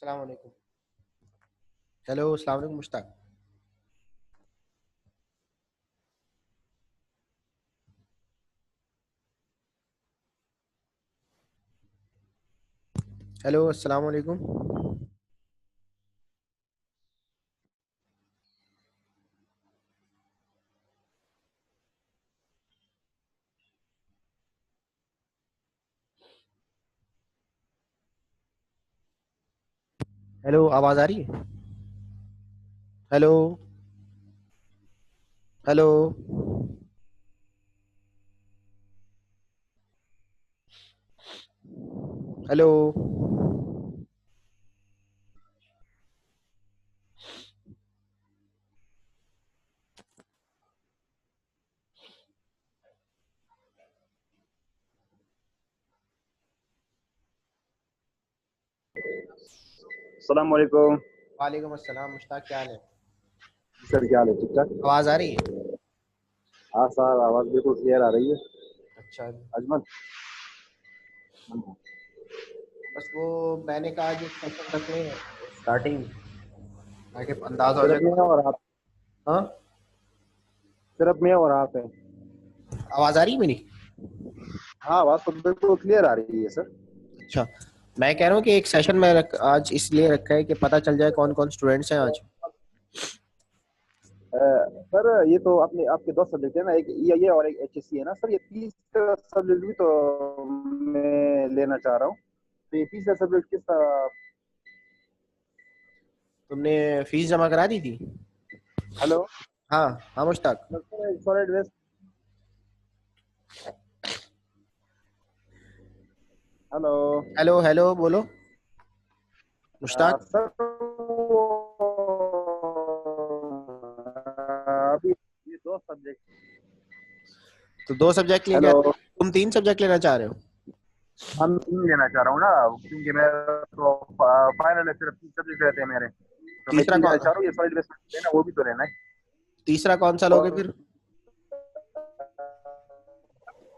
अस्सलाम वालेकुम। हेलो, अस्सलाम वालेकुम मुश्ताक। हेलो, अस्सलाम वालेकुम। हेलो, आवाज़ आ रही है? Hello, hello, hello. अस्सलाम वालेकुम। वालेकुम अस्सलाम मुश्ताक, क्या हाल है? सर क्या हाल है? ठीक ठाक। आवाज़ आ रही है? हाँ सर, आवाज़ बिल्कुल क्लियर आ रही है। अच्छा, अजमल। बस वो मैंने कहा कि सेशन रख लें स्टार्टिंग, ताकि अंदाज़ा हो जाए सिर्फ मैं कौन। और आप। हाँ, सिर्फ मैं और आप है। आवाज़ आ रही है मेरी? हाँ, आवाज़ तो बिल्कुल क्लियर आ रही है सर। अच्छा, मैं कह रहा हूँ कि एक सेशन में आज इसलिए रखा है कि पता चल जाए कौन कौन स्टूडेंट्स हैं आज। सर ये तो अपने आपके दो सब्जेक्ट है ना, एक ये और एक एचएससी है ना सर, ये तीसरा सब्जेक्ट भी तो मैं लेना चाह रहा हूँ। तो ये तीसरा सब्जेक्ट किसका? तुमने फीस जमा करा दी थी? हेलो। हाँ हाँ Mushtaq. Solid waste. Hello. Hello hello, बोलो मुश्ताक। सर अभी ये दो सब्जेक्ट। तो दो सब्जेक्ट लेके हेलो। तुम तीन सब्जेक्ट लेना चाह रहे हो? हम तीन लेना चाह रहा हूँ ना, क्योंकि मेरा तो फाइनल है, सिर्फ तीन सब्जेक्ट रहते हैं मेरे। तो मैं तीसरा तीन लेना कौन चाह रहा हूँ, ये सॉलिड वेस्ट लेना वो भी तो लेना है। तीसरा कौन सा लोगे और फिर?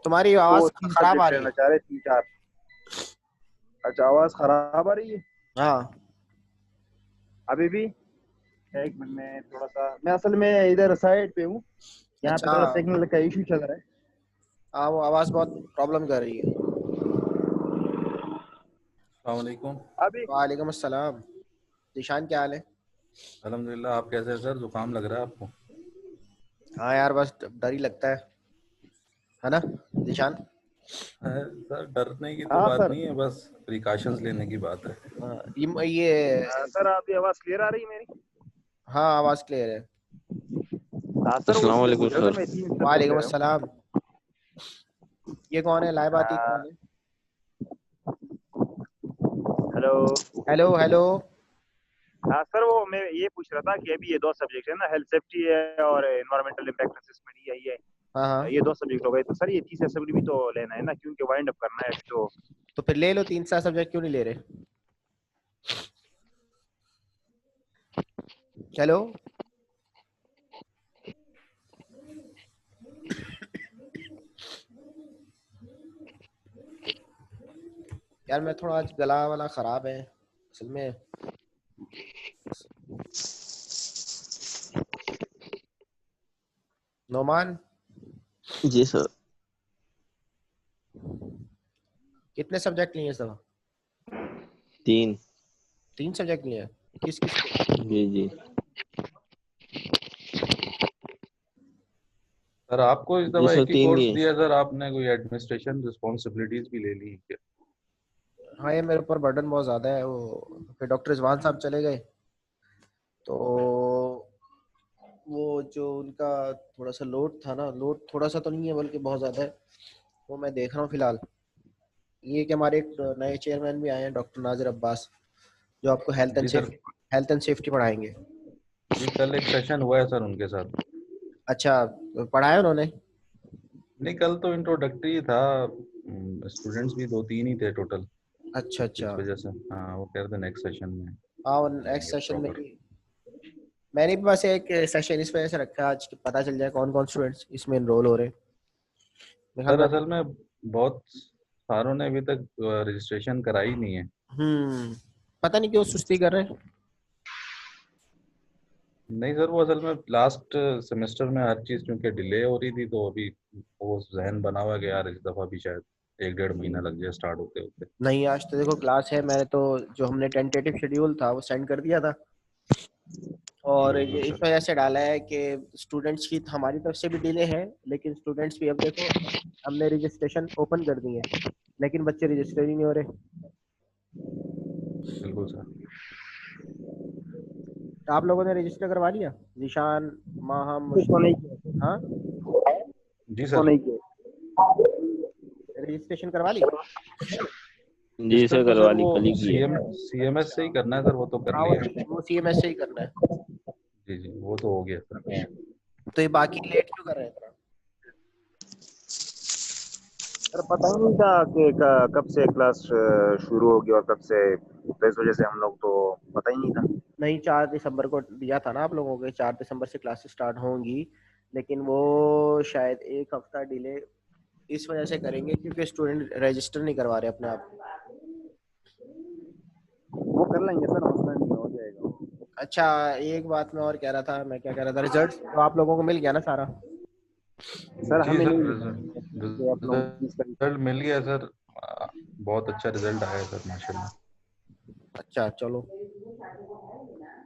तुम्हारी दो आवाज तीन खराब आ सब्जेक्ट रही लेना है। चाह रहे, तीन चार। अच्छा, आवाज खराब आ रही है हाँ। अभी भी? एक मिनट में थोड़ा सा, मैं असल में इधर साइड पे हूँ, यहाँ पे अच्छा, थोड़ा सिग्नल का इशू चल रहा है। हाँ वो आवाज बहुत प्रॉब्लम कर रही है। अस्सलामुअलैकुम। अभी वालेकुम अस्सलाम। निशान, क्या हाल है? अल्हम्दुलिल्लाह, आप कैसे हैं सर? जुकाम लग रहा है आपको? हाँ यार, बस डर ही लगता है ना निशान? है सर, डरने की तो हाँ बात सर। नहीं है, बस प्रिकॉशंस लेने की बात है। हाँ, ये सर अभी आवाज क्लियर आ रही है मेरी? हाँ, आवाज क्लियर है। हाँ सर, वो अस्सलाम मैं वालेकुम पूछ रहा था, सर। मैं तीन सब्जेक्ट ले वालेकुम रहा हूँ। अस्सलाम। ये कौन है? लाइबाती कौन है? हेलो। Hello hello. हाँ सर, वो मैं ये पूछ रहा था कि अभी ये दो सब्जेक्ट है ना, हेल्थ सेफ्टी है और एनवायरमेंटल इम्पैक्ट असेसमेंट, हाँ ये हाँ, दो सब्जेक्ट हो गए, तो सर ये तीसरा सब्जेक्ट भी तो लेना है ना, क्योंकि वाइंड अप करना है अभी तो। तो फिर ले लो, तीन सा सब्जेक्ट क्यों नहीं ले रहे? चलो। यार मैं थोड़ा आज गला वाला खराब है असल में। नोमान, जी सर। कितने सब्जेक्ट लिए सब? तीन। तीन सब्जेक्ट लिए? किस किस के? जी जी। सर आपको इस जी दफा सर, एक ही तीन कोर्स लिए। दिया सर, आपने कोई एडमिनिस्ट्रेशन रिस्पॉन्सिबिलिटीज भी ले ली क्या? हाँ, ये मेरे ऊपर बर्डन बहुत ज़्यादा है। वो फिर डॉक्टर रिजवान साहब चले गए, तो वो जो उनका थोड़ा सा लोड था ना, लोड थोड़ा सा तो नहीं है बल्कि बहुत ज़्यादा है। वो मैं देख रहा हूँ फिलहाल। ये कि हमारे एक नए चेयरमैन भी आए हैं, डॉक्टर नाजिर अब्बास, जो आपको जी सर। हेल्थ एंड सेफ्टी पढ़ाएंगे। जी, कल एक सेशन हुआ है सर उनके साथ। अच्छा, पढ़ाया उन्होंने? नहीं, कल तो इंट्रोडक्टरी था। स्टूडेंट्स भी दो तीन ही थे टोटल। अच्छा अच्छा। इस वजह से हाँ, वो कह रहे थे नेक्स्ट सेशन में हाँ, और नेक्स्ट करेंगे सेशन में प्रॉपर। ही मैंने भी बस एक सेशन इस वजह से रखा है आज कि पता चल जाए कौन कौन स्टूडेंट्स इसमें इनरोल हो रहे हैं। मेरे ख्याल सर में। असल में बहुत सारों ने अभी तक रजिस्ट्रेशन कराई नहीं है। हम्म पता नहीं क्यों सुस्ती कर रहे हैं। नहीं सर, वो असल में लास्ट सेमेस्टर में हर चीज क्योंकि डिले हो रही थी, तो अभी वो जहन बना हुआ है कि यार इस दफा भी शायद 1-1.5 महीना लग जाए स्टार्ट होते होते। नहीं, आज तो देखो क्लास है, मैंने तो जो हमने टेंटेटिव शेड्यूल था वो सेंड कर दिया था, और ये इस वजह से डाला है कि स्टूडेंट्स की हमारी तरफ से भी डिले है, लेकिन स्टूडेंट्स भी, अब देखो हमने रजिस्ट्रेशन ओपन कर दी है लेकिन बच्चे रजिस्टर ही नहीं हो रहे। बिल्कुल सर। आप लोगों ने रजिस्टर करवा लिया? जीशान, माहम, तो नहीं मुश्किल? किया, हाँ, जी तो सर। नहीं किया। रजिस्ट्रेशन करवा ली? जी रजिस्टर सर, तो करवा सर ली, वो कल ही की है। सीएमएस से ही करना है सर, वो तो कर हाँ, लिया। वो CMS से ही करना है। जी जी, वो तो हो गया सर। तो ये बाकी लेट क्यों कर रहे हैं इतना? सर पता ही नहीं था कि कब से क्लास शुरू होगी और कब से, तो इस वजह से हम लोग तो पता ही नहीं था। नहीं, 4 दिसंबर को दिया था ना आप लोगों के, 4 दिसंबर से क्लासेस स्टार्ट होंगी, लेकिन वो शायद एक हफ्ता डिले इस वजह से करेंगे क्योंकि स्टूडेंट रजिस्टर नहीं करवा रहे अपने आप। वो कर लेंगे सर, मसला नहीं है, हो जाएगा। अच्छा, एक बात मैं और कह रहा था, मैं क्या कह रहा था, रिजल्ट तो आप लोगों को मिल गया ना सारा? सर जी हमें सर, नहीं मिला, आप लोगों की फीस का। रिजल्ट मिल गया सर। बहुत अच्छा रिजल्ट आया सर, माशाल्लाह। अच्छा चलो,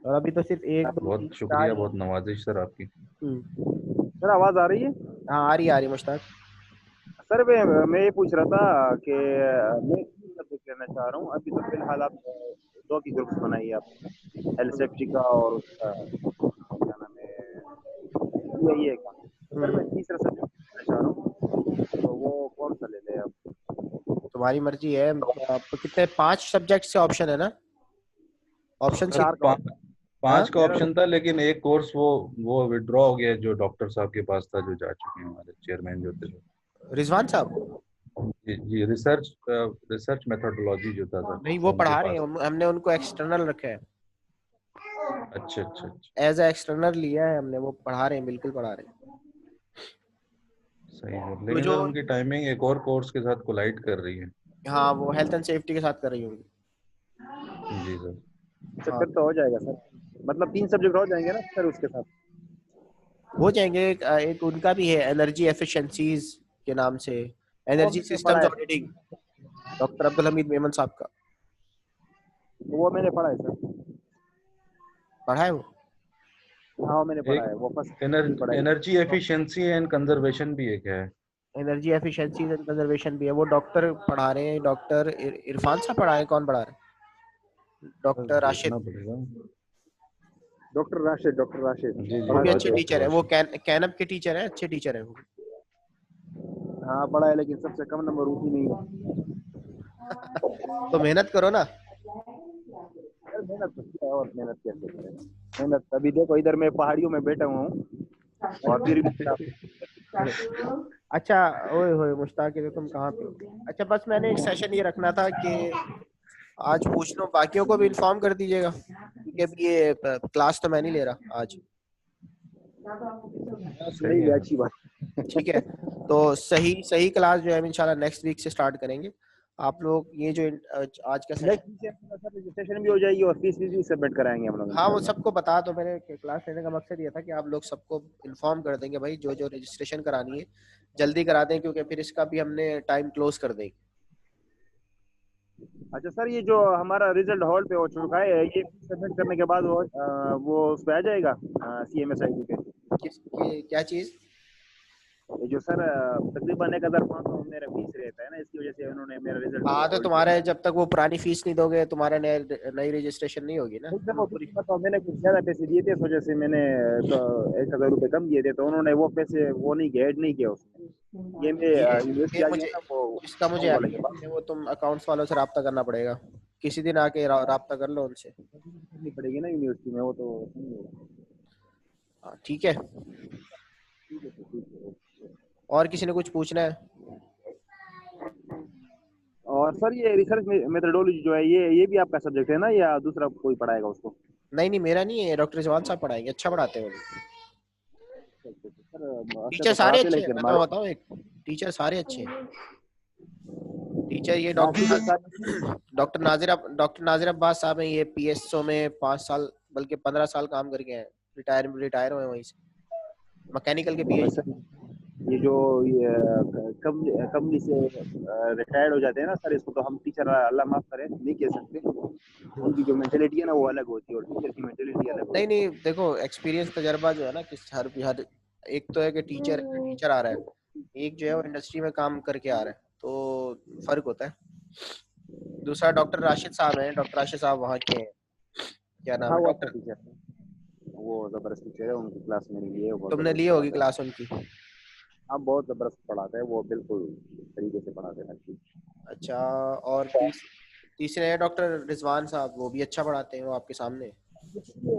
और अभी तो सिर्फ 1 2 3 बहुत 4 शुक्रिया, ही। बहुत नवाजिश सर आपकी। सर आवाज आ रही है? हाँ, आ रही मुश्ताक। सर मैं ये पूछ रहा था कि मैं सब्जेक्ट लेना चाह रहा हूँ अभी, तो फिलहाल आप दो की ग्रुप्स बनाइए आपने, हेल्थ सेफ्टी का और उसका क्या नाम है, ये का। तो सर मैं तीसरा सब्जेक्ट लेना चाह रहा हूँ, तो वो कौन सा ले लें आप? तुम्हारी मर्जी है। आप कितने, 5 सब्जेक्ट से ऑप्शन है ना? ऑप्शन सर सी? 4 का। हाँ, पांच का ऑप्शन था, लेकिन एक कोर्स वो विड्रॉ हो गया, जो डॉक्टर साहब के पास था, जो जा चुके हैं हमारे चेयरमैन जो थे। रिजवान साहब? जी जी, रिसर्च मेथोडोलॉजी जो था सर, नहीं, वो वो उनके पढ़ा रहे हैं, पास। हमने उनको एक्सटर्नल रखा है, अच्छा अच्छा अच्छा। एज ए एक्सटर्नल लिया है हमने, वो पढ़ा रहे हैं, बिल्कुल पढ़ा रहे हैं। सही है, तो लेकिन जो, सर उनकी टाइमिंग एक और कोर्स के साथ कोलाइड कर रही है। हाँ, वो हेल्थ एंड सेफ्टी के साथ कर रही होंगी। जी सर। सर हाँ, फिर तो हो जाएगा सर, मतलब 3 सब्जेक्ट हो जाएंगे ना सर उसके साथ? हो जाएंगे। एक उनका भी है, एनर्जी एफिशिएंसीज के नाम से, वो एनर्जी मैंने पढ़ा सिस्टम्स है, ऑडिटिंग, डॉक्टर अब्दुल हमीद मेमन साहब का। वो मैंने पढ़ा है सर। पढ़ा है वो? हाँ वो मैंने पढ़ा एक है, वो फर्स्ट पढ़ा है। एनर्जी एफिशिएंसी एंड कंजर्वेशन भी एक है। एनर्जी एफिशिएंसीज एंड कंजर्वेशन भी है, वो डॉक्टर पढ़ा रहे हैं, डॉक्टर इरफान साहब पढ़ा रहे हैं। कौन पढ़ा रहे हैं? बस डॉक्टर देखना राशिद। पड़ेगा। डॉक्टर राशिद, डॉक्टर राशिद जी जी, वो पढ़ा भी है अच्छे मुझे। डॉक्टर टीचर है, वो राशिद। कैनप के टीचर है, अच्छे टीचर है वो। हाँ पढ़ा है, लेकिन सबसे कम नंबर उसी नहीं है। तो मेहनत करो ना। यार मेहनत तो किया है, और मेहनत कैसे करें? मेहनत अभी देखो, इधर मैं पहाड़ियों में बैठा हुआ हूँ और फिर भी अच्छा, ओए होए मुश्ताक, ये तो तुम कहाँ पे हो? अच्छा, बस मैंने एक सेशन ये रखना था कि आज पूछ लो, बाकियों को भी इन्फॉर्म कर दीजिएगा, क्योंकि अभी ये क्लास तो मैं नहीं ले रहा आज। सही नहीं है अच्छी बात। ठीक है, तो सही सही क्लास जो है हम इंशाल्लाह नेक्स्ट वीक से स्टार्ट करेंगे। आप लोग ये जो आज का सेशन, नेक्स्ट सर रजिस्ट्रेशन भी हो जाएगी और फीस भी सबमिट कराएंगे हम लोग हाँ, वो इंशाल्लाह। सबको बता दो। मेरे क्लास लेने का मकसद ये था कि आप लोग सबको इन्फॉर्म कर देंगे भाई, जो जो रजिस्ट्रेशन करानी है जल्दी करा दें, क्योंकि फिर इसका भी हमने टाइम क्लोज कर देंगे। अच्छा सर, ये जो हमारा रिजल्ट हॉल पे हो चुका है, ये सबमिट करने के बाद वो उस पे आ जाएगा CMS ID पे? क्या चीज? ये जो सर तकरीबन 1500 मेरा फीस रहता है ना, इसकी वजह से उन्होंने मेरा रिजल्ट हाँ, तो होल्ड किया तुम्हारे है। जब तक वो पुरानी फीस नहीं दोगे, तुम्हारे नई रजिस्ट्रेशन नहीं होगी ना। नहीं सर, वो बताओ, मैंने कुछ ज्यादा पैसे दिए थे, इस वजह से मैंने तो 1000 रुपये कम दिए थे, तो उन्होंने वो पैसे वो नहीं किया, ऐड नहीं किया उसमें। ये मैं यूनिवर्सिटी ये आ गया मुझे, ना वो इसका मुझे अकाउंट वाले के आइडिया पास। नहीं है, वो तुम अकाउंट्स वालों से रब्ता करना पड़ेगा, किसी दिन आके रब्ता कर लो उनसे। करनी पड़ेगी ना यूनिवर्सिटी में, वो तो नहीं होगा। हाँ, ठीक है। ठीक है सर, ठीक है। और किसी ने कुछ पूछना है? और सर ये रिसर्च मेथोडोलॉजी जो है, ये भी आपका सब्जेक्ट है ना, या दूसरा कोई पढ़ाएगा उसको? नहीं नहीं, मेरा नहीं है, डॉक्टर रिजवान साहब पढ़ाएंगे, अच्छा पढ़ाते हैं वो। सर अच्छा टीचर तो सारे पढ़ाते, अच्छे हैं, लेकिन मैं तुम्हें हमारे बताऊं, एक टीचर सारे अच्छे हैं। टीचर ये हाँ, डॉक्टर नाजिर अब्बास साहब हैं, ये पीएसओ में 5 साल बल्कि 15 साल काम करके हैं, रिटायर हुए वहीं से, मैकेनिकल के पीएचडी। ये जो ये कंपनी से रिटायर्ड हो जाते हैं ना सर, इसको तो हम टीचर अल्लाह माफ करे नहीं कह सकते। उनकी जो मेंटेलिटी है ना वो अलग होती है और टीचर की मेंटेलिटी अलग होती है। नहीं देखो, एक्सपीरियंस तजर्बा जो है ना, किस हर एक तो है कि टीचर आ रहा है, एक जो है वो इंडस्ट्री में काम करके आ रहा है, तो फर्क होता है। दूसरा डॉक्टर राशिद साहब हैं, डॉक्टर राशिद साहब वहाँ के हैं, क्या नाम हाँ है वो अच्छा डॉक्टर, टीचर है, वो जबरदस्त टीचर है, उनकी क्लास मैंने ली है, वो बहुत तुमने ली जबरदस्त होगी पढ़ाते हैं। क्लास उनकी? हाँ बहुत जबरदस्त पढ़ाते हैं वो, बिल्कुल तरीके से पढ़ाते हैं हर चीज। अच्छा, और तीसरे हैं डॉक्टर रिजवान साहब, वो भी अच्छा पढ़ाते हैं, वो आपके सामने हैं।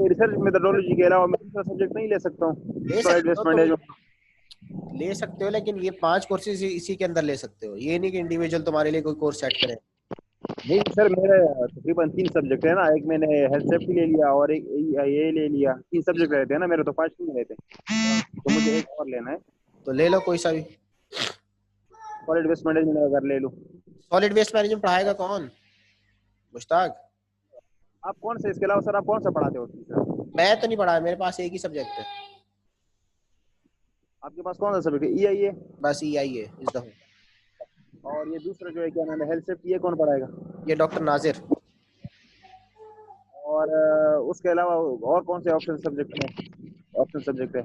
रिसर्च मेथोडोलॉजी के अलावा मैं दूसरा सब्जेक्ट नहीं ले सकता हूँ, ले सॉलिड सकते वेस्ट हो तुम, मैनेजमेंट। ले सकते हो, लेकिन ये 5 कोर्सेज इसी के अंदर ले सकते हो, ये नहीं कि इंडिविजुअल तुम्हारे लिए कोई कोर्स सेट करें। नहीं सर, मेरे तकरीबन 3 सब्जेक्ट है ना, एक मैंने हेल्थ सेफ्टी ले लिया और एक ये ले लिया, 3 सब्जेक्ट रहते हैं ना मेरे, तो 5 नहीं रहते, तो मुझे एक और लेना है। तो ले लो कोई सा भी। सॉलिड वेस्ट मैनेजमेंट अगर ले लूँ। सॉलिड वेस्ट मैनेजमेंट पढ़ाएगा कौन? मुश्ताक? आप कौन से, इसके अलावा सर आप कौन सा पढ़ाते हो तीसरा? मैं तो नहीं पढ़ा, मेरे पास एक ही सब्जेक्ट है, आपके पास कौन सा सब्जेक्ट है? EIA बस EI है इस दफा। और ये दूसरा जो है क्या नाम है, हेल्थ सेफ्टी, ये कौन पढ़ाएगा? ये डॉक्टर नाजिर। और उसके अलावा और कौन से ऑप्शन सब्जेक्ट है?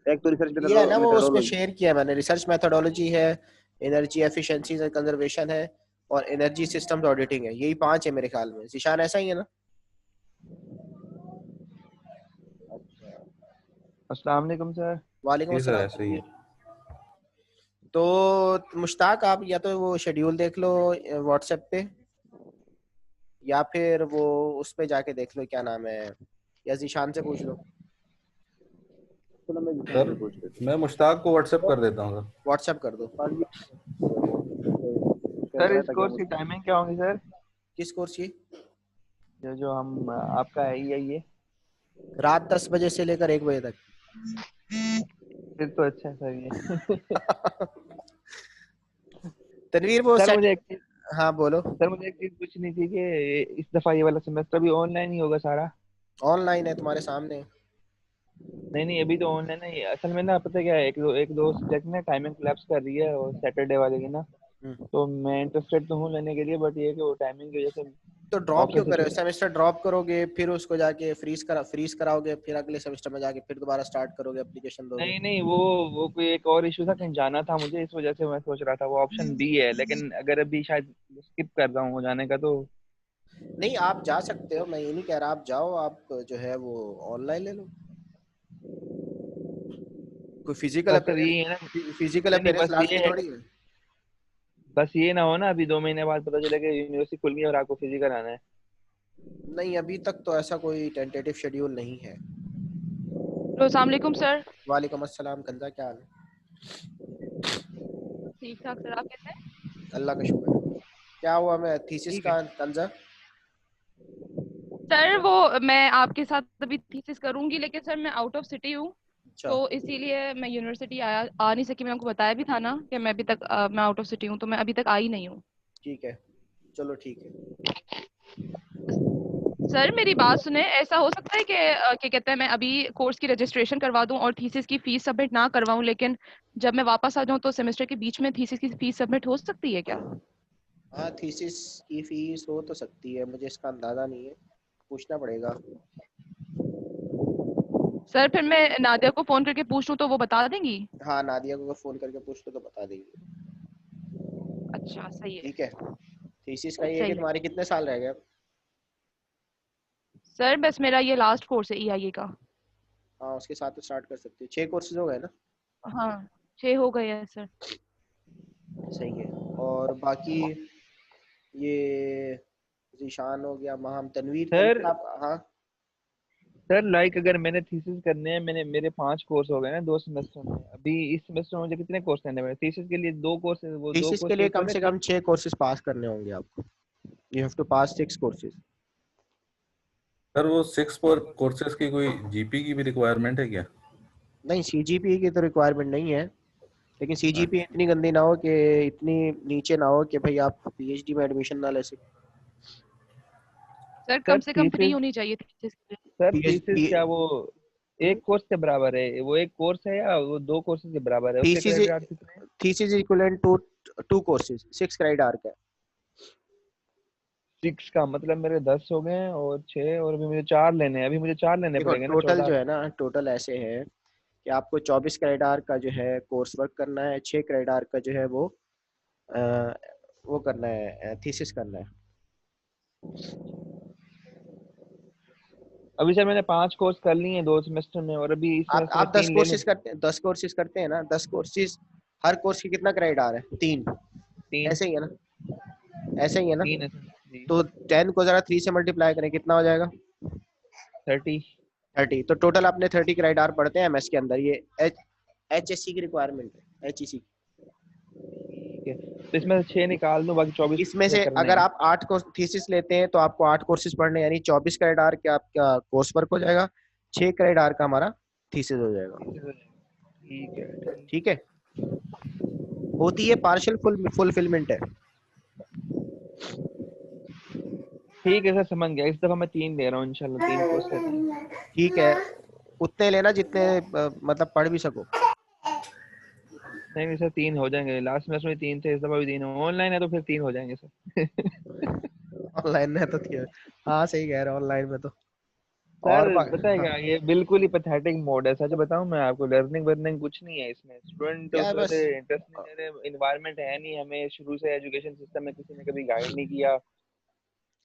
एक तो रिसर्च ये है ना वो उसमें मेथोडोलॉजी। शेयर किया है मैंने, रिसर्च मेथोडोलॉजी है, एनर्जी एफिशिएंसी एंड कंजर्वेशन है, और एनर्जी सिस्टम्स ऑडिटिंग है, यही 5 है मेरे ख्याल में। जिशान ऐसा ही है ना? अस्सलाम वालेकुम सर। वालेकुम जी सर, अस्सलाम। ऐसे ही है। तो मुश्ताक आप या तो वो शेड्यूल देख लो व्हाट्सएप पे, या फिर वो उस पे जाके देख लो, क्या नाम है, या जिशान से पूछ लो। सर मैं मुश्ताक को व्हाट्सएप कर देता हूँ सर। व्हाट्सएप कर दो। सर इस कोर्स की टाइमिंग क्या होगी सर? किस कोर्स की? जो हम आपका है ये रात 10 बजे से लेकर 1 बजे तक। फिर तो अच्छा है सर ये। तनवीर वो सर सेट। मुझे एक चीज हाँ बोलो। सर मुझे एक चीज पूछनी थी कि इस दफा ये वाला सेमेस्टर भी ऑनलाइन ही होगा सारा? ऑनलाइन है, तुम्हारे सामने। नहीं अभी तो ऑनलाइन है। असल में ना पता क्या है, एक दो सब्जेक्ट में टाइमिंग कोलैप्स कर रही है और सैटरडे वाले की ना, हम्म। तो मैं इंटरेस्टेड तो हूँ लेने के लिए, बट ये है कि वो टाइमिंग की वजह से तो ड्रॉप ऑफिस क्यों से कर रहे हो? छुट्टी। सेमेस्टर ड्रॉप करोगे, फिर उसको जाके फ्रीज कराओगे, फिर अगले सेमेस्टर में जाके फिर दोबारा स्टार्ट करोगे, एप्लीकेशन दोगे। नहीं वो कोई एक और इशू था, कहीं जाना था मुझे, इस वजह से मैं सोच रहा था वो ऑप्शन डी है, लेकिन अगर अभी शायद स्किप कर रहा हूँ हो जाने का तो। नहीं, आप जा सकते हो, मैं ये नहीं कह रहा, आप जाओ, आप जो है वो ऑनलाइन ले लो। कोई फिजिकल बस सर अपेयरेंस, ये है ना, फिजिकल नहीं अपेयरेंस बस ये लाजमी है, थोड़ी है। बस ये ना हो ना अभी 2 महीने बाद पता चले कि यूनिवर्सिटी खुल गई और आपको फिजिकल आना है। नहीं, अभी तक तो ऐसा कोई टेंटेटिव शेड्यूल नहीं है। हेलो, अस्सलाम वालेकुम सर। वालेकुम अस्सलाम, कंजा क्या हाल है? ठीक ठाक सर, आप कैसे हैं? अल्लाह का शुक्र है। क्या हुआ मैं थीसिस ठीक है। का कंजा? सर वो मैं आपके साथ अभी थीसिस करूंगी, लेकिन सर मैं आउट ऑफ सिटी हूँ, अच्छा तो इसीलिए मैं यूनिवर्सिटी आ नहीं सकी। मैंने आपको बताया भी था ना कि मैं अभी तक मैं आउट ऑफ सिटी हूँ, तो मैं अभी तक आई नहीं हूँ। ठीक है, चलो ठीक है। सर मेरी बात सुने, ऐसा हो सकता है कि क्या कहते हैं, मैं अभी कोर्स की रजिस्ट्रेशन करवा दूं और थीसिस की फीस सबमिट ना करवाऊं, लेकिन जब मैं वापस आ जाऊं तो सेमेस्टर के बीच में थीसिस की फीस सबमिट हो सकती है क्या? हाँ, थीसिस की फीस हो तो सकती है, मुझे इसका अंदाजा नहीं है, पूछना पड़ेगा। सर फिर मैं नादिया को फोन करके पूछ लूं तो वो बता देंगी? हाँ, नादिया को अगर फोन करके पूछ लो तो बता देंगे। अच्छा सही है। ठीक है। थीसिस का ये है कि सही है तुम्हारे कितने साल रह गए अब? सर, बस मेरा ये लास्ट कोर्स है EIA का। हाँ, उसके साथ तो स्टार्ट कर सकती हो, 6 कोर्सेज हो गए ना? हाँ 6 हो गए हैं सर। सही है। और बाकी ये जीशान हो गया, महम, तनवीर, सर तनवीर आप, हाँ। सर लाइक अगर मैंने थीसिस करने हैं, मेरे 5 कोर्स हो गए ना 2 सेमेस्टर में, अभी इस सेमेस्टर में मुझे कितने कोर्स करने हैं? थीसिस के लिए 2 कोर्स, वो दो थीसिस के कोर्स लिए एक कम और है से कम 6 कोर्सेज पास करने होंगे आपको। You have to pass 6 courses. Sir वो 6 कोर्सेज की कोई जीपी की भी रिक्वायरमेंट है क्या? नहीं, CGPA की तो रिक्वायरमेंट नहीं है, लेकिन सीजीपीए इतनी गंदी ना हो कि इतनी नीचे ना हो कि भाई आप पीएचडी में एडमिशन ना ले सके। सर सर कम से कम फ्री थीसिस होनी चाहिए थीसिस के लिए। सर थीसिस पीएचडी क्या वो एक कोर्स के बराबर है? वो एक कोर्स है या वो 2 कोर्सेज के बराबर है? उसके थीसिस क्रेडिट आवर्स कितने हैं? Thesis equivalent to 2 courses 6 credit hour का है। 6 का मतलब मेरे 10 हो गए और 6 और अभी मुझे 4 लेने हैं। अभी मुझे 4 लेने देखो पड़ेंगे ना टोटल 14। जो है ना, टोटल ऐसे है कि आपको 24 क्रेडिट आवर का जो है कोर्स वर्क करना है, 6 क्रेडिट आवर का जो है अ, वो करना है, थीसिस करना है। अभी सर मैंने 5 कोर्स कर लिए हैं 2 सेमेस्टर में और अभी इस सेमेस्टर में आप 10 3 ले लूं। कोर्सेज करते हैं, 10 कोर्सेज करते हैं ना, 10 कोर्सेज, हर कोर्स की कितना क्रेडिट आ रहा है? 3। 3 ऐसे ही है ना, ऐसे ही है ना। 3 है सर जी। तो 10 को जरा 3 से मल्टीप्लाई करें, कितना हो जाएगा? 30। 30। तो टोटल आपने 30 क्रेडिट आवर पढ़ते हैं एमएस के अंदर। ये एचएससी की रिक्वायरमेंट है, एचईसी। ठीक है, तो इसमें से 6 निकाल दूं, बाकी 24 इसमें पूरे से करने अगर हैं। आप 8 कोर्स थीसिस लेते हैं तो आपको 8 कोर्सेज पढ़ने, यानी 24 क्रेडिट आवर के आपका कोर्स वर्क हो जाएगा, 6 क्रेडिट आवर का हमारा थीसिस हो जाएगा। ठीक है, ठीक। ठीक है, होती है पार्शियल फुलफिलमेंट है। ठीक है सर, समझ गया। इस दफा मैं 3 ले रहा हूँ इंशाल्लाह, 3 कोर्स लेते हैं। ठीक है, उतने लेना जितने मतलब पढ़ भी सको। नहीं नहीं सर, 3 हो जाएंगे। लास्ट सेमेस्टर में 3 थे, इस दफा भी 3 है। ऑनलाइन है तो फिर 3 हो जाएंगे सर। ऑनलाइन में तो हाँ सही कह रहे हो, ऑनलाइन में तो। सर और पता है हाँ, क्या, ये बिल्कुल ही पैथेटिक मोड है। सच बताऊं मैं आपको, लर्निंग वर्निंग कुछ नहीं है इसमें। स्टूडेंट क्या है उस वजह बस। से इंटरेस्ट नहीं ले रहे, इन्वायरमेंट है नहीं। हमें शुरू से एजुकेशन सिस्टम में किसी ने कभी गाइड नहीं किया।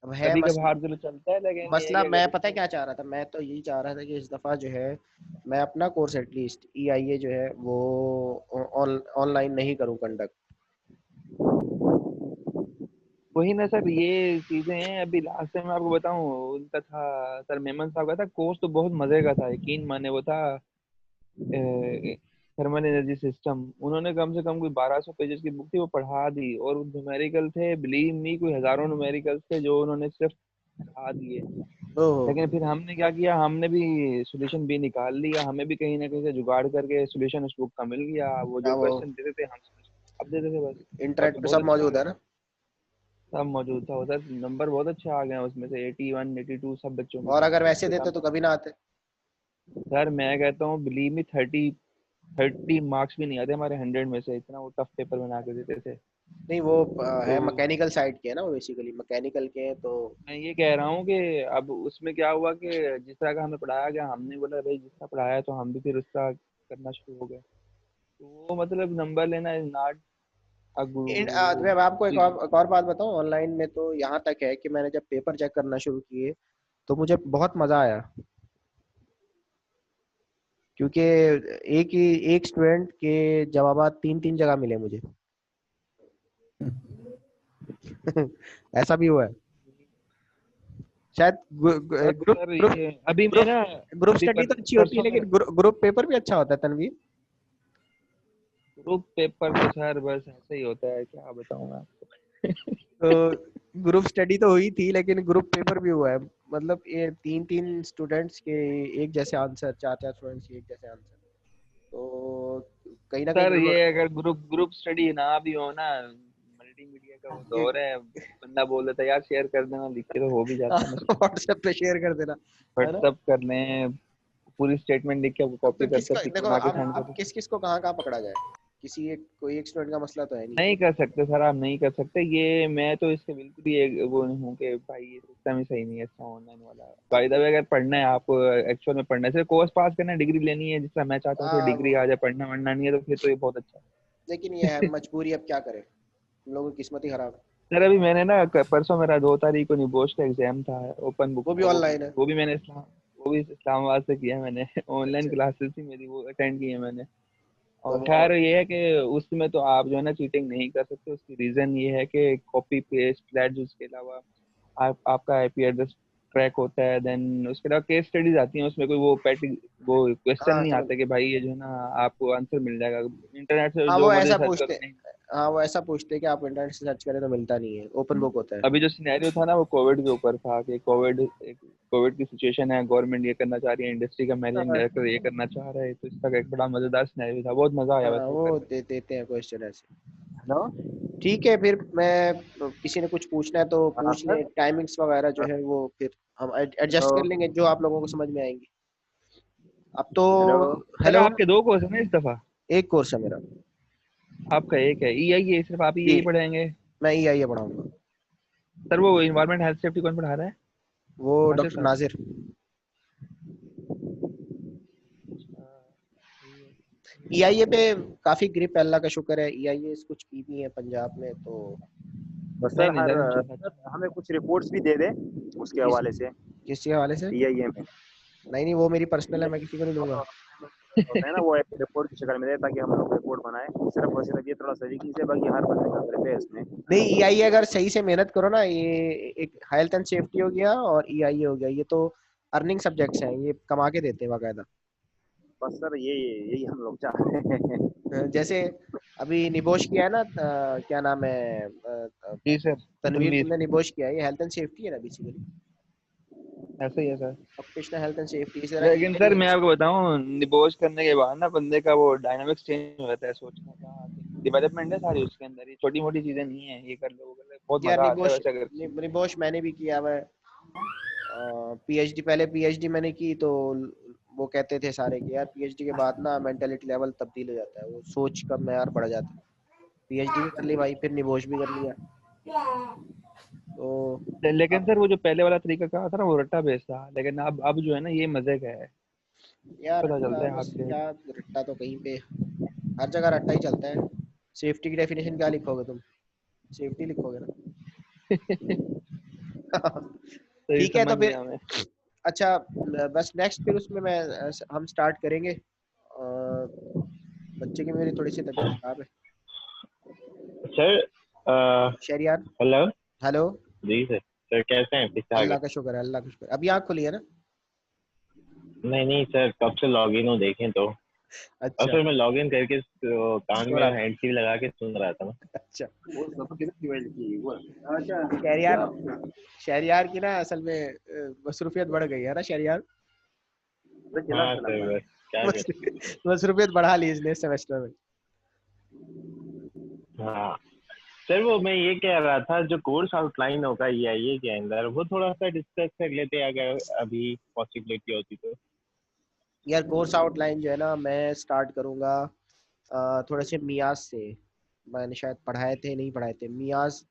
अब है कभी मसला, कभार चलो चलता है, लेकिन ये है मसला कि मैं अगर पता है उसको क्या चाह रहा था, मैं तो यही चाह रहा था कि इस दफा जो है मैं अपना कोर्स एटलीस्ट ईआईए जो है वो ऑनलाइन नहीं करूं कंडक्ट। वही ना सर, ये चीजें हैं। अभी लास्ट टाइम मैं आपको बताऊं, उनका था सर मेमन साहब का था कोर्स, तो बहुत मजे का था, यकीन माने। वो था थर्मल एनर्जी सिस्टम। उन्होंने कम से कम कोई 1200 पेजेस की बुक थी, वो पढ़ा दी। और न्यूमेरिकल थे, बिलीव मी, कोई हजारों न्यूमेरिकल्स थे जो उन्होंने सिर्फ पढ़ा दिए। ओहो। लेकिन फिर हमने क्या किया, हमने भी सोल्यूशन भी निकाल लिया। हमें भी कहीं ना कहीं से जुगाड़ करके सोल्यूशन उस बुक का मिल गया। वो क्या जो वो क्वेश्चन देते थे हम अब देते थे बस। और इंटरनेट तो पे बहुत सब अच्छा आ मौजूद है गया। ना? सब मौजूद था उधर। नंबर बहुत अच्छे आ गए हैं उसमें से, 81 82 सब बच्चों के। और अगर वैसे फिर देते हम तो कभी ना आते। सर मैं कहता हूँ, बिलीव मी, 30 मार्क्स भी नहीं आते हमारे 100 में से। इतना वो टफ पेपर बना के देते थे। नहीं वो तो है मैकेनिकल साइड के है ना, वो बेसिकली मैकेनिकल के हैं तो। मैं ये कह रहा हूँ कि अब उसमें क्या हुआ कि जिस तरह का हमें पढ़ाया गया, हमने बोला भाई जिस तरह पढ़ाया है तो हम भी फिर उस तरह करना शुरू हो गए। तो वो मतलब नंबर लेना इज नॉट अ मैं आपको एक और बात बताऊं, ऑनलाइन में तो यहाँ तक है कि मैंने जब पेपर चेक करना शुरू किए तो मुझे बहुत मजा आया, क्योंकि एक स्टूडेंट के जवाब 3 3 जगह मिले मुझे। ऐसा भी हुआ है शायद। बस ग्रुप सर ग्रुप ये अभी मैं ग्रुप ना ग्रुप अभी स्टडी तो अच्छी होती है, परसों में लेकिन ग्रुप पेपर भी अच्छा होता है तनवीर। ग्रुप पेपर तो सर बस ऐसे ही होता है, क्या बताऊँ मैं आपको। तो ग्रुप स्टडी तो हुई थी, लेकिन ग्रुप पेपर भी हुआ है। मतलब ये 3 3 स्टूडेंट्स के एक जैसे आंसर, 4 4 स्टूडेंट्स के एक जैसे आंसर। तो कहीं ना कहीं सर गड़बड़। ये अगर ग्रुप ग्रुप स्टडी ना भी हो ना, मल्टीमीडिया का वो दौर है, बंदा बोल देता है यार शेयर कर देना, लिख के तो हो भी जाता है मुश्किल। व्हाट्सएप पे शेयर कर देना, है ना। व्हाट्सअप कर लें, पूरी स्टेटमेंट लिख के अब तो कॉपी कर किसका कर देखो, बना के सेंड अब कर। किस किस को कहाँ कहाँ पकड़ा जाए, किसी एक कोई एक स्टूडेंट का मसला तो है नहीं। नहीं कर सकते सर, आप नहीं कर सकते ये। मैं तो इसके बिल्कुल ही वो नहीं हूँ कि भाई ये सिस्टम ही सही नहीं है अच्छा ऑनलाइन वाला। बाय द वे, अगर पढ़ना है आपको, एक्चुअल में पढ़ना है, सिर्फ कोर्स पास करना है, डिग्री लेनी है, जिस तरह मैं चाहता हूँ, तो हाँ डिग्री आ जाए, पढ़ना वढ़ना नहीं है तो फिर तो ये बहुत अच्छा है। लेकिन ये है मजबूरी, अब क्या करें, हम लोगों की किस्मत ही खराब है। सर अभी मैंने ना परसों मेरा 2 तारीख को निबोश का एग्जाम था, ओपन बुक वो भी का। ऑनलाइन है। वो भी मैंने वो भी इस्लामाबाद से किया है मैंने। ऑनलाइन अच्छा। क्लासेस थी मेरी, वो अटेंड की है मैंने। तो और खैर ये है कि उसमें तो आप जो है ना चीटिंग नहीं कर सकते। उसकी रीजन ये है कि कॉपी पेस्ट प्लेज, उसके अलावा आपका आईपी एड्रेस क्रैक होता है, देन उसके अलावा केस स्टडीज आती हैं, उसमें कोई वो क्वेश्चन हाँ नहीं समझ, आते कि भाई ये जो है ना आपको आंसर मिल जाएगा, इंटरनेट से हाँ जो वो मर्जी ऐसा सर्च पूछते, करो नहीं। हाँ वो ऐसा पूछते हैं कि आप इंटरनेट से सर्च करें तो मिलता नहीं है, ओपन बुक होता है। अभी जो सिनेरियो था ना वो कोविड के ऊपर था कि कोविड की सिचुएशन है, गवर्नमेंट ये करना चाह रही है, इंडस्ट्री का मैनेजिंग हाँ डायरेक्टर ये करना चाह रहा है, तो इसका एक बड़ा मजेदार सिनेरियो था, बहुत मजा आया हाँ, वैसे वो करने में। देते हैं क्वेश्चन ऐसे। हेलो, ठीक है फिर मैं, किसी ने कुछ पूछना है तो हाँ पूछ ले, सर। टाइमिंग्स वगैरह जो है वो फिर हम एडजस्ट कर हेलो लेंगे जो आप लोगों को समझ में आएंगी। अब तो हेलो। सर हेलो, आपके 2 कोर्स है ना इस दफा? एक कोर्स है मेरा। आपका एक है EI है, सिर्फ आप जी, EI पढ़ाएंगे? मैं EIA पढ़ाऊंगा। सर वो इन्वायरमेंट हेल्थ सेफ्टी कौन पढ़ा रहा है? वो नासिर डॉक्टर साहब? नाजिर। EIA पे काफी ग्रिप है, अल्लाह का शुक्र है। EIA कुछ की भी है पंजाब में तो। बस नहीं सर नहीं हर सर इंशाल्लाह। सर हमें कुछ रिपोर्ट्स भी दे दे उसके किस हवाले से, किस के हवाले से? EIA में नहीं नहीं, वो मेरी पर्सनल है, मैं किसी को नहीं दूंगा। होता है ना, वो एक रिपोर्ट की शक्ल में दे ताकि हम लोग रिपोर्ट बनाए। सिर्फ ये थोड़ा सा वीकनेस है, बाकी हर बंदे का ग्रिप है इसमें। नहीं, EIA अगर सही से मेहनत करो ना, ये एक हेल्थ एंड सेफ्टी हो गया और EIA हो गया, ये तो अर्निंग सब्जेक्ट्स हैं, ये कमा के देते हैं बाकायदा। बस सर यही हम लोग चाह रहे हैं। जैसे अभी निबोश किया है ना, क्या नाम है, जी सर। तनवीर, तनवीर। तुमने निबोश किया है, ये हेल्थ एंड सेफ्टी है ना बेसिकली, ऐसा ही है sir. Occupational health and safety. इस तरह लेकिन सर EIA मैं आपको बताऊं, निबोश करने के बाद ना बंदे का वो डायनामिक्स चेंज हो जाता है, सोचने का डेवलपमेंट है सारी उसके अंदर, ये छोटी मोटी चीजें नहीं है, ये कर लो वो कर लो, बहुत यार मजा आता है निबोश, वैसे अगर। निबोश मैंने भी किया हुआ है। PhD, पहले PhD मैंने की तो वो कहते थे सारे कि यार PhD के बाद ना मेंटेलिटी लेवल तब्दील हो जाता है, वो सोच का मेयार बढ़ जाता है। PhD भी कर ली भाई, फिर निबोश भी कर लिया तो। लेकिन अब सर वो जो पहले वाला तरीका कहा था ना वो रट्टा बेस था, लेकिन अब जो है ना ये मजे का है, यार पता रट्टा चलता है बस आपसे। क्या, रट्टा तो कहीं पे हर जगह रट्टा ही चलता है। सेफ्टी की डेफिनेशन क्या लिखोगे तुम? सेफ्टी लिखोगे ना। सही ठीक है तो समझ फिर, गया मैं। अच्छा बस नेक्स्ट फिर उसमें मैं हम स्टार्ट करेंगे। बच्चे की मेरी थोड़ी सी तबीयत खराब है। Sir Shahryar, hello. हेलो। जी सर। सर कैसे हैं? ठीक ठाक है? अल्लाह का शुक्र है, अल्लाह का शुक्र। अभी आँख खुली है ना? नहीं नहीं सर, कब से लॉग इन हो देखें तो। और अच्छा, फिर मैं लॉग इन करके कान सो में रहा था। हैंड फ्री लगा के सुन रहा था ना। अच्छा, अच्छा शहरियार, शहरियार की ना असल में मसरूफियत बढ़ गई है ना शहरियार। हाँ सर, बस क्या करें। मसरूफियत बढ़ा ली इसने इस सेमेस्टर में। हाँ सर, वो मैं ये कह रहा था, जो कोर्स आउटलाइन होगा EIA के अंदर, वो थोड़ा सा डिस्कस कर लेते अगर अभी पॉसिबिलिटी होती तो। यार कोर्स आउटलाइन जो है ना, मैं स्टार्ट करूंगा थोड़े से मियाज से। मैंने शायद पढ़ाए थे, नहीं पढ़ाए थे, मियाज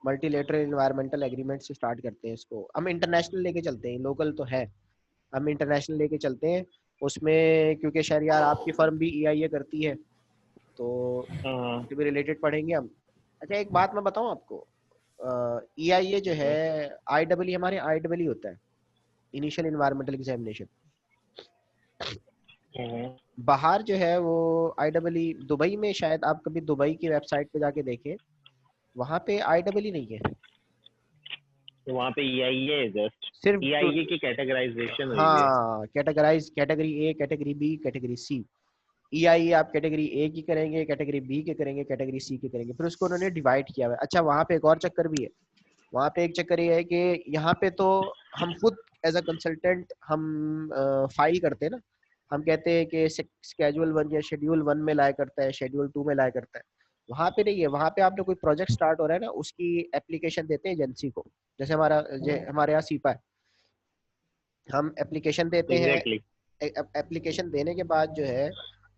मल्टीलेटरल एनवायरमेंटल एग्रीमेंट से स्टार्ट करते हैं इसको। हम इंटरनेशनल लेके चलते हैं, लोकल तो है, हम इंटरनेशनल लेके चलते हैं उसमें, क्योंकि शहरियार आपकी फर्म भी EIA करती है तो हाँ उससे भी रिलेटेड पढ़ेंगे हम। अच्छा एक बात मैं बताऊं आपको, EIA जो है, IEE हमारे IEE होता है, इनिशियल इन्वायरमेंटल एग्जामिनेशन। हाँ। बाहर जो है वो IEE, दुबई में शायद, आप कभी दुबई की वेबसाइट पे जाके देखें, वहाँ पे IEE नहीं है, तो वहाँ पे EIA है, जस्ट सिर्फ EIA की कैटेगराइजेशन हुई है। हाँ categorize, category A, category B, category C। EIA आप कैटेगरी A की करेंगे, कैटेगरी B के करेंगे, कैटेगरी C के करेंगे, फिर उसको उन्होंने डिवाइड किया हुआ है। अच्छा वहाँ पे एक और चक्कर भी है, वहाँ पे एक चक्कर ये है कि यहाँ पे तो हम खुद एज अ कंसल्टेंट हम फाइल करते हैं ना, हम कहते हैं कि स्केड्यूल 1 या शेड्यूल 1 में लाया करता है, शेड्यूल 2 में लाया करता है। वहाँ पे नहीं है, वहाँ पे आपने कोई प्रोजेक्ट स्टार्ट हो रहा है ना, उसकी एप्लीकेशन देते हैं एजेंसी को। जैसे हमारे यहाँ सीपा है, हम एप्लीकेशन देते हैं। एग्जैक्टली। एप्लीकेशन देने के बाद जो है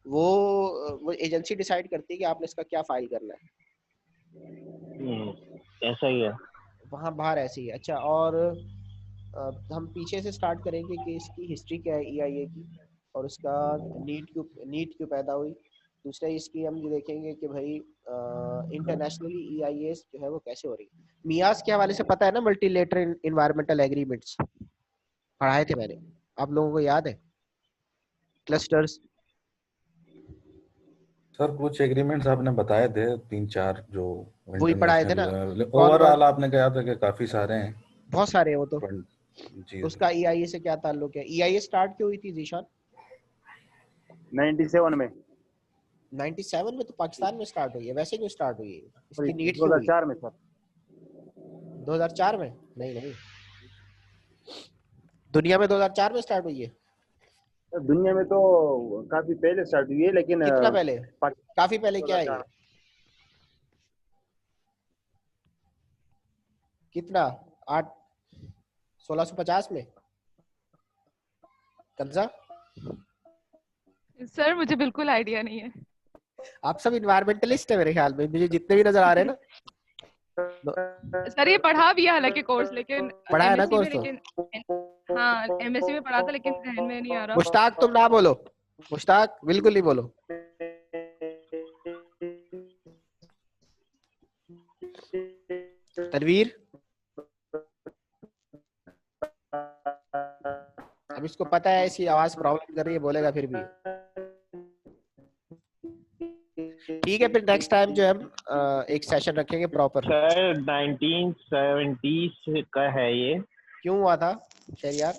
वो एजेंसी डिसाइड करती है कि आपने इसका क्या फाइल करना है। ऐसा ही है। वहाँ बाहर ऐसे ही है। अच्छा और हम पीछे से स्टार्ट करेंगे कि इसकी हिस्ट्री क्या है EIA की, और उसका नीट क्यों पैदा हुई। दूसरा इसकी हम ये देखेंगे कि भाई इंटरनेशनली EIA जो है वो कैसे हो रही है। मियाज के हवाले से पता है ना, मल्टीलेटरल इन्वायरमेंटल एग्रीमेंट्स पढ़ाए थे मैंने, आप लोगों को याद है? क्लस्टर्स। सर कुछ एग्रीमेंट्स आपने बताए थे 3-4 जो वही पढ़ाए थे ना, इंटरनेशनल, कौन कौन, ओवरऑल आपने कहा था कि काफी सारे हैं। बहुत सारे हैं वो तो। जी उसका EIA से क्या ताल्लुक है? EIA स्टार्ट क्यों हुई थी जीशान? 97 में, 97 में तो पाकिस्तान में स्टार्ट हुई है, वैसे क्यों स्टार्ट हुई है? इसकी नीड क्यों हुई? 2004 में सर। 2004 में? नहीं नहीं, दुनिया में 2004 में स्टार्ट हुई है। दुनिया में तो काफी पहले स्टार्ट हुई है, लेकिन कितना पहले? पाकिस्तान काफी पहले क्या है ये? 2004 कितना? 8 1650 में कब्जा? सर मुझे बिल्कुल आइडिया नहीं है। आप सब इन्वायरमेंटलिस्ट है मेरे ख्याल में, मुझे जितने भी नजर आ रहे हैं ना। सर ये पढ़ा भी है हालांकि कोर्स, लेकिन पढ़ा है ना एमएससी में, कोर्स तो? लेकिन हाँ एमएससी में पढ़ा था लेकिन जहन में नहीं आ रहा। मुश्ताक तुम ना बोलो, मुश्ताक बिल्कुल नहीं बोलो। तनवीर, अब इसको पता है इसकी आवाज प्रॉब्लम कर रही है, बोलेगा फिर भी। ठीक है, फिर नेक्स्ट टाइम जो है हम एक सेशन रखेंगे प्रॉपर। सर 1970 का है ये। क्यों हुआ था शहरियार?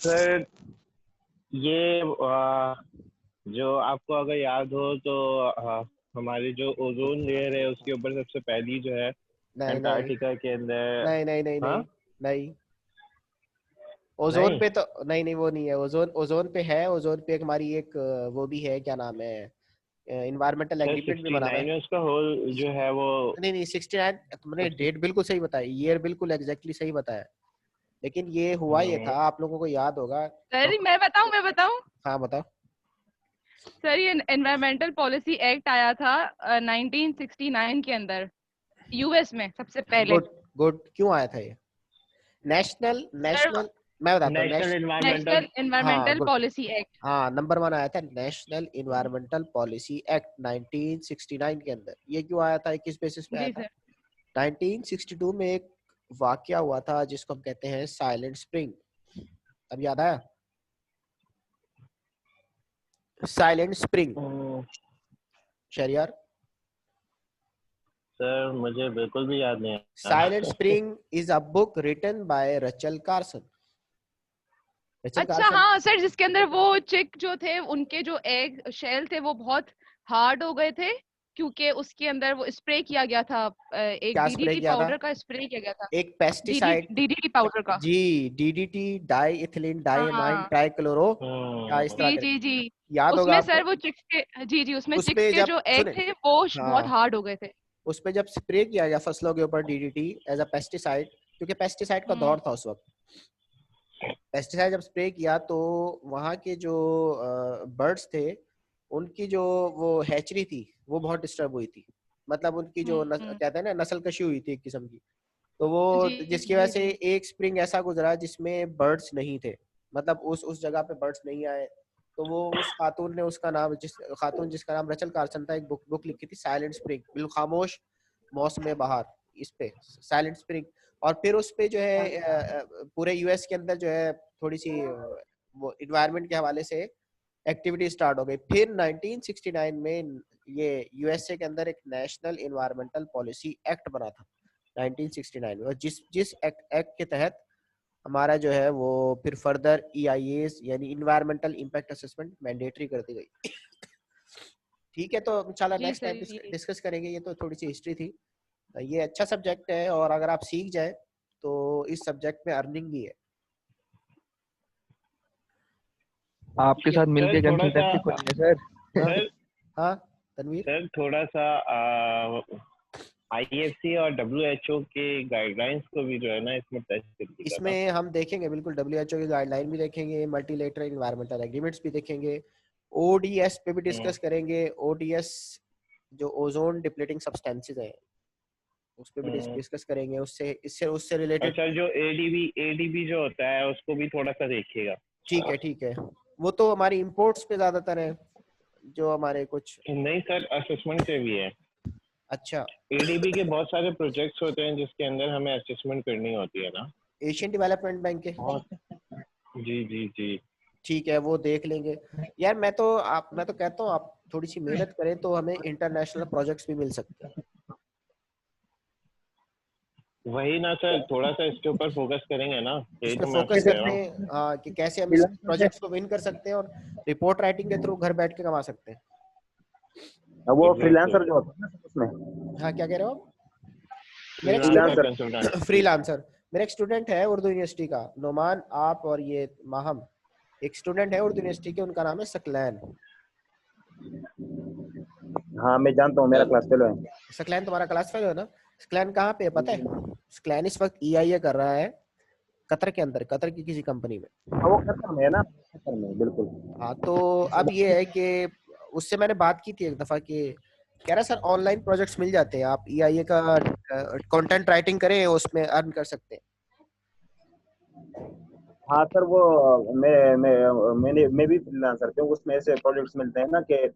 सर ये जो आपको अगर याद हो तो हमारी जो ओजोन लेयर है उसके ऊपर सबसे पहली जो है नहीं अंटार्कटिका के अंदर। नहीं नहीं नहीं हाँ? नहीं नहीं, ओजोन नहीं? पे तो नहीं नहीं, वो नहीं है। ओजोन पे है, ओजोन पे हमारी एक वो भी है, क्या नाम है, इन्वायरमेंटल सर एग्रीमेंट भी बना हुआ 69 है। में उसका होल जो है वो नहीं नहीं 69, तुमने डेट बिल्कुल सही बताई, ईयर बिल्कुल एग्जैक्टली सही बताया, लेकिन ये हुआ ये था, आप लोगों को याद होगा। सर मैं बताऊं हाँ बताओ। सर ये एनवायरमेंटल पॉलिसी एक्ट आया था 1969 के अंदर यूएस में सबसे पहले। गुड गुड, क्यों आया था ये? नेशनल सर नेशनल मैं बताता हूँ। National national environmental. हाँ एनवायरमेंटल गुड, पॉलिसी एक्ट। हाँ नंबर 1 आया था नेशनल इन्वायरमेंटल पॉलिसी एक्ट 1969 के अंदर। ये क्यों आया था, किस बेसिस पे आया जी था? सर। 1962 में एक वाकया हुआ था जिसको हम कहते हैं साइलेंट स्प्रिंग। अब याद आया? Silent spring Shahryar. सर मुझे बिल्कुल भी याद नहीं आ Silent Spring is a book written by Rachel Carson. Rachel अच्छा कार्सन, हाँ सर, जिसके अंदर वो चिक जो थे उनके जो एग शेल थे वो बहुत हार्ड हो गए थे क्योंकि उसके अंदर वो स्प्रे किया गया था, एक क्या स्प्रे डीडीटी किया था? पाउडर का स्प्रे किया गया था। एक पेस्टिसाइड, डीडीटी पाउडर का। जी, डीडीटी, डाई इथिलीन डाइमाइन हाँ ट्राइक्लोरो, या इस तरह जी के, जी जी। याद होगा उसमें आपको? सर वो चिक्स के, जी जी, उसमें चिक्स उसपे के जब जो एग सुने, थे वो बहुत हाँ, हार्ड हो गए थे। उसपे जब स्प्रे किया गया फसलों के ऊपर डीडीटी एज अ पेस्टिसाइड, क्योंकि पेस्टिसाइड का दौर था उस वक्त, पेस्टिसाइड जब स्प्रे किया तो वहाँ के जो बर्ड्स थे उनकी जो वो हैचरी थी वो बहुत डिस्टर्ब हुई थी। मतलब उनकी जो कहते हैं ना नस्ल कशी हुई थी एक किस्म की। तो वो जी जिसकी वजह जी से जी। एक स्प्रिंग ऐसा गुजरा जिसमें बर्ड्स नहीं थे, मतलब उस जगह पे बर्ड्स नहीं आए। तो वो उस खातून ने, उसका नाम जिसका नाम रचल कार्सन था, एक बुक लिखी थी साइलेंट स्प्रिंग, बिल्कुल खामोश मौसम बहार, इस पे साइलेंट स्प्रिंग। और फिर उस पे जो है पूरे यूएस के अंदर जो है थोड़ी सी वो इन्वायरमेंट के हवाले से एक्टिविटी स्टार्ट हो गई। फिर 1969 में ये यूएसए के अंदर एक नेशनल इन्वायरमेंटल पॉलिसी एक्ट बना था 1969 में, और जिस एक्ट के तहत हमारा जो है वो फिर फर्दर EIAs यानी इन्वायरमेंटल इम्पैक्ट असेसमेंट मैंडेटरी कर दी गई। ठीक है, तो इंशाल्लाह जी नेक्स्ट सर टाइम जी। डिस्कस करेंगे। ये तो थोड़ी सी हिस्ट्री थी, ये अच्छा सब्जेक्ट है, और अगर आप सीख जाए तो इस सब्जेक्ट में अर्निंग भी है। आपके साथ मिलके सर थोड़ा सा कंसल्टेंसी खोलेंगे सर। सर हाँ तनवीर, सर थोड़ा सा IFC और WHO के गाइडलाइंस को भी जो है ना इसमें टच कर दीजिएगा ना। इसमें हम देखेंगे बिल्कुल, WHO की गाइडलाइन भी देखेंगे, मल्टीलेटरल इन्वायरमेंटल एग्रीमेंट्स भी देखेंगे, ODS पे भी डिस्कस करेंगे। ODS जो ओजोन डिप्लीटिंग सब्सटेंसेस हैं उस पे भी डिस्कस करेंगे, उससे रिलेटेड। अच्छा, जो ADB जो होता है उसको भी थोड़ा सा देखिएगा। ठीक है, वो तो हमारी इंपोर्ट्स पे ज्यादातर है, जो हमारे कुछ। नहीं सर, असेसमेंट पे भी है। अच्छा, ADB के बहुत सारे प्रोजेक्ट्स होते हैं जिसके अंदर हमें असेसमेंट करनी होती है ना। एशियन डेवलपमेंट बैंक के, जी जी जी। ठीक है, वो देख लेंगे। यार मैं तो कहता हूँ आप थोड़ी सी मेहनत करें तो हमें इंटरनेशनल प्रोजेक्ट्स भी मिल सकते हैं। वही ना सर, थोड़ा सा इसके ऊपर फोकस करेंगे ना, यही इस पे तो मैं आपसे फोकस कह करते रहा हूँ। हैं कि कैसे हम इस प्रोजेक्ट्स को विन कर सकते हैं और रिपोर्ट राइटिंग के थ्रू घर बैठ के कमा सकते हैं। वो एग्जैक्टली, फ्रीलांसर जो होता है ना उसमें, हाँ, क्या कह रहे हो आप? मेरा एक फ्रीलांसर फ्रीलांसर कंसल्टेंट। फ्रीलांसर मेरा एक स्टूडेंट है उर्दू यूनिवर्सिटी का, नोमान, आप और ये माहम, एक स्टूडेंट है उर्दू यूनिवर्सिटी के, उनका नाम है सकलैन। हाँ मैं जानता हूँ, मेरा क्लास फेलो है। सकलैन तुम्हारा क्लास फेलो है ना? सकलैन कहाँ पे है पता है? सकलैन इस वक्त EIA कर रहा है कतर के अंदर, कतर की किसी कंपनी में। हाँ वो कतर में है ना, कतर में बिल्कुल। हाँ, तो अब ये है कि उससे मैंने बात की थी एक दफा कि कह रहा सर ऑनलाइन प्रोजेक्ट्स मिल जाते हैं, आप EIA का कंटेंट राइटिंग करें उसमें अर्न कर सकते हैं। हाँ सर, वो मैं भी फ्रीलांसर पे हूँ, उसमें ऐसे प्रोजेक्ट्स मिलते हैं ना कि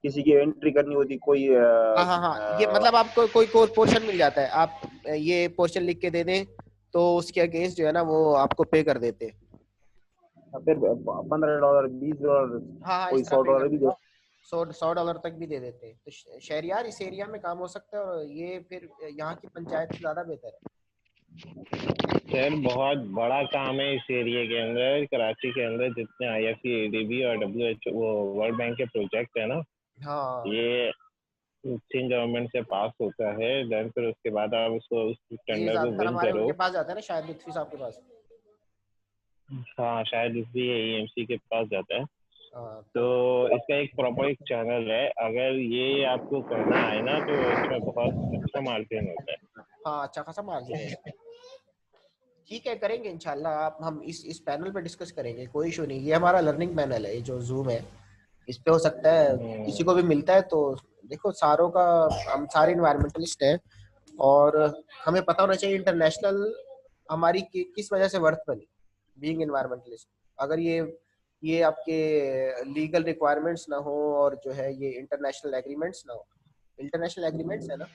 किसी की एंट्री करनी होती, कोई हाँ हाँ हाँ, ये मतलब आपको कोई पोर्शन मिल जाता है, आप ये पोर्शन लिख के दे दें तो उसके अगेंस्ट जो है ना वो आपको पे कर देते हैं। फिर $15, $20, हाँ हाँ, कोई इस तरह पे $100 कर भी देते दे। हैं, $100 तक भी दे देते हैं। तो शहरियार इस एरिया में काम हो सकता है और ये फिर यहाँ की पंचायत से ज्यादा बेहतर है। सर बहुत बड़ा काम है इस एरिया के अंदर, कराची के अंदर जितने IFC, ADB और WHO वो वर्ल्ड बैंक के प्रोजेक्ट है ना, हाँ, ये सिंध गवर्नमेंट से पास होता है, देन फिर उसके बाद आप उसको उस ये टेंडर को ज्यादातर विन हमारे करो। उनके पास जाता है ना, शायद लुत्फी साहब के पास। हाँ शायद इसलिए EMC के पास जाता है। हाँ, तो इसका एक प्रॉपर एक चैनल है, अगर ये आपको करना है ना तो इसमें बहुत अच्छा मार्जिन होता है। हाँ, अच्छा खासा मार्जिन है। ठीक है, करेंगे इंशाल्लाह। आप हम इस पैनल पे डिस्कस करेंगे, कोई इशू नहीं। ये हमारा लर्निंग पैनल है, ये जो जूम है, इस पे हो सकता है किसी को भी मिलता है। तो देखो, सारों का, हम सारे इन्वायरमेंटलिस्ट हैं और हमें पता होना चाहिए इंटरनेशनल हमारी किस वजह से वर्थ बनी, बीइंग इन्वायरमेंटलिस्ट। अगर ये आपके लीगल रिक्वायरमेंट्स ना हो और जो है ये इंटरनेशनल एग्रीमेंट्स ना हो, इंटरनेशनल एग्रीमेंट्स है ना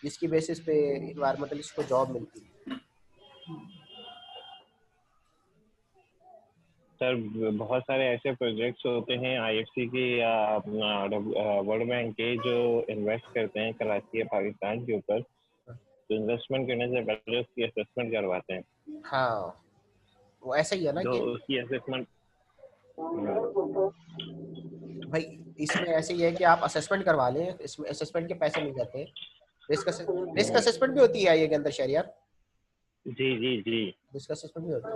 जिसकी बेसिस पे इन्वायरमेंटलिस्ट को जॉब मिलती है। सर बहुत सारे ऐसे प्रोजेक्ट्स होते हैं IFC के या अपना वर्ल्ड बैंक के जो इन्वेस्ट करते हैं कराची या पाकिस्तान के ऊपर, तो इन्वेस्टमेंट करने से पहले उसकी असेसमेंट करवाते हैं। हाँ, वो ऐसा ही है ना तो कि उसकी असेसमेंट भाई इसमें ऐसे ही है कि आप असेसमेंट करवा लें, इसमें असेसमेंट के पैसे मिल जाते हैं। रिस्क असेसमेंट भी होती है आईए के अंदर शहरियार, जी जी जी, रिस्क असेसमेंट भी होती है।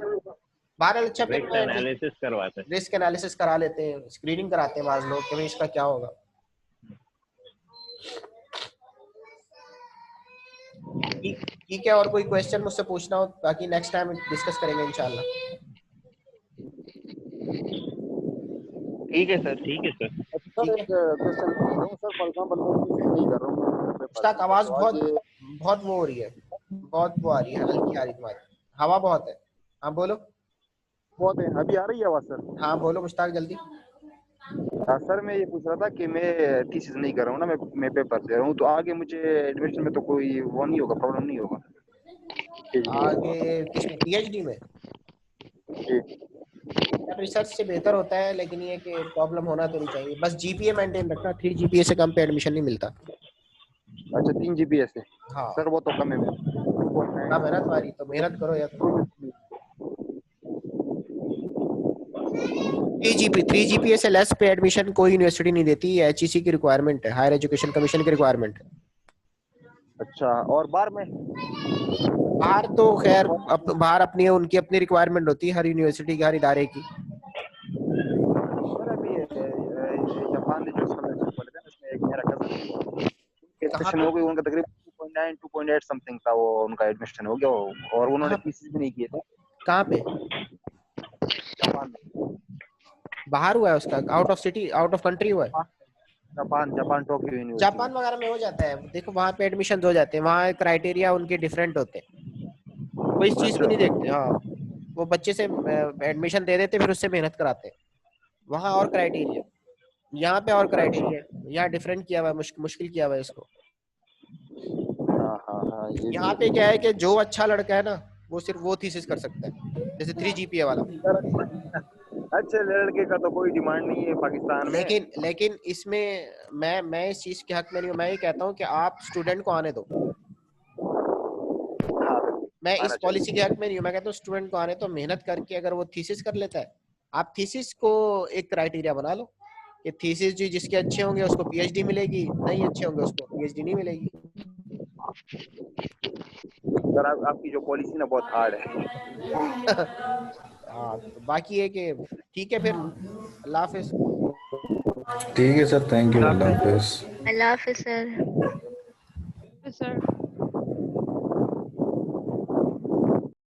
बहरहाल अच्छा, फिर रिस्क मैं ठीक, एनालिसिस करवाते हैं। रिस्क एनालिसिस करा लेते हैं, स्क्रीनिंग कराते हैं बाज लोग कि भाई इसका क्या होगा। ठीक है, और कोई क्वेश्चन मुझसे पूछना हो बाकी नेक्स्ट टाइम डिस्कस करेंगे इंशाल्लाह। ठीक है सर। ठीक है सर। सर ठीक एक है, क्वेश्चन पूछ रहा हूँ सर, फॉर एग्जांपल मैं किसी नहीं कर रहा हूँ पेपर मुश्ताक ठीक है, आवाज तो बहुत आगे बहुत वो हो रही है, बहुत वो आ रही है, हल्की आ रही तुम्हारी, हवा बहुत है। हाँ बोलो। बहुत है, अभी आ रही है आवाज सर? हाँ बोलो मुश्ताक, जल्दी। सर मैं ये पूछ रहा था कि मैं थीसिस नहीं कर रहा हूँ ना, मैं पेपर दे रहा हूँ, तो आगे मुझे एडमिशन में तो कोई वो नहीं होगा, प्रॉब्लम नहीं होगा? आगे किसमें, PhD में? जी। यार रिसर्च से बेहतर होता है, लेकिन ये कि प्रॉब्लम होना तो नहीं चाहिए, बस GPA मेंटेन रखना। 3 GPA से कम पे एडमिशन नहीं मिलता। अच्छा 3 GPA से? हाँ, सर वो तो कम है मेरा, कम है ना तुम्हारी, तो मेहनत करो यार। 3 GPA से लेस पे एडमिशन कोई यूनिवर्सिटी नहीं देती, ये HEC की रिक्वायरमेंट है, हायर एजुकेशन कमीशन की रिक्वायरमेंट है। अच्छा, और बार में? बाहर तो खैर बाहर अपनी उनकी अपनी रिक्वायरमेंट होती है, हर यूनिवर्सिटी की, हर इदारे की। सर अभी जापान ने जो स्कॉलरशिप खोले थे ना, इसमें एक मेरा कजन कहाँ एडमिशन पे? हो गई, उनका तकरीबन 2.9 2.8 समथिंग था, वो उनका एडमिशन हो गया, और उन्होंने कहाँ थीसिस भी नहीं किए थे। कहाँ पे? जापान में। बाहर हुआ है उसका, out of city, out of country हुआ है? जापान जापान टोक्यो यूनिवर्सिटी में। जापान वगैरह में हो जाता है, देखो वहाँ पे एडमिशन हो जाते हैं, वहाँ क्राइटेरिया उनके डिफरेंट होते हैं, वो इस चीज को अच्छा नहीं देखते। हाँ, वो बच्चे से एडमिशन दे देते, फिर उससे मेहनत कराते हैं। वहाँ और क्राइटेरिया, यहाँ पे और अच्छा, क्राइटेरिया, यहाँ डिफरेंट किया हुआ है, मुश्किल किया हुआ है इसको। हाँ हाँ हाँ, ये भी यहाँ है। पे क्या है कि जो अच्छा लड़का है ना वो सिर्फ वो थीसिस कर सकता है, जैसे 3 GPA वाला। अच्छे लड़के का तो कोई डिमांड नहीं है पाकिस्तान में। लेकिन इसमें मैं इस चीज के हक में नहीं हूँ, मैं ये कहता हूँ कि आप स्टूडेंट को आने दो। हाँ मैं आना इस पॉलिसी के हक में नहीं हूँ। मैं कहता हूँ स्टूडेंट को आने तो मेहनत करके अगर वो थीसिस कर लेता है, आप थीसिस को एक क्राइटेरिया बना लो कि थीसिस जी जिसके अच्छे होंगे उसको पीएचडी मिलेगी, नहीं अच्छे होंगे उसको पीएचडी नहीं मिलेगी। सर आपकी जो पॉलिसी ना बहुत हार्ड है। हाँ तो बाकी है कि ठीक है, फिर अल्लाह हाफिज। ठीक है sir, thank you, Allah Hafiz. Allah Hafiz sir. Sir